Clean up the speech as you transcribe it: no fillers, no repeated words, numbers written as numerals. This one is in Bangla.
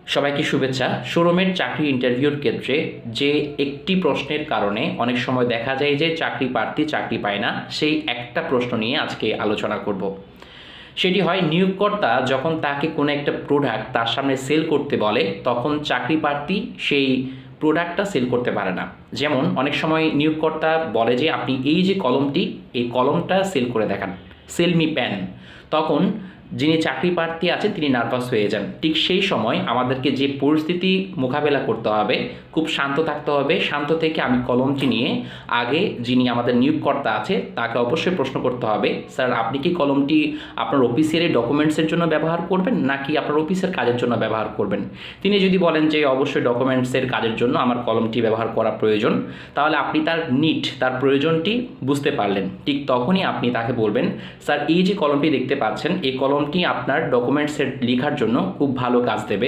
সবাইকে শুভেচ্ছা। শোরুমের চাকরি ইন্টারভিউর ক্ষেত্রে যে একটি প্রশ্নের কারণে অনেক সময় দেখা যায় যে চাকরি প্রার্থী চাকরি পায় না, সেই একটা প্রশ্ন নিয়ে আজকে আলোচনা করব। সেটি হয়, নিয়োগকর্তা যখন তাকে কোনো একটা প্রোডাক্ট তার সামনে সেল করতে বলে, তখন চাকরি প্রার্থী সেই প্রোডাক্টটা সেল করতে পারে না। যেমন অনেক সময় নিয়োগকর্তা বলে যে আপনি এই যে কলমটি, এই কলমটা সেল করে দেখান, সেল মি পেন। তখন যিনি চাকরি প্রার্থী আছেন তিনি নার্ভাস হয়ে যান। ঠিক সেই সময় আমাদেরকে যে পরিস্থিতি মোকাবেলা করতে হবে, খুব শান্ত থাকতে হবে। শান্ত থেকে আমি কলমটি নিয়ে আগে যিনি আমাদের নিয়োগকর্তা আছে তাকে অবশ্যই প্রশ্ন করতে হবে, স্যার আপনি কি কলমটি আপনার অফিসিয়ালি ডকুমেন্টসের জন্য ব্যবহার করবেন নাকি আপনার অফিসের কাজের জন্য ব্যবহার করবেন। তিনি যদি বলেন যে অবশ্যই ডকুমেন্টসের কাজের জন্য আমার কলমটি ব্যবহার করা প্রয়োজন, তাহলে আপনি তার নিড, তার প্রয়োজনটি বুঝতে পারলেন। ঠিক তখনই আপনি তাকে বলবেন, স্যার এই যে কলমটি দেখতে পাচ্ছেন, এই কলমটি আপনার ডকুমেন্টসের লেখার জন্য খুব ভালো কাজ দেবে।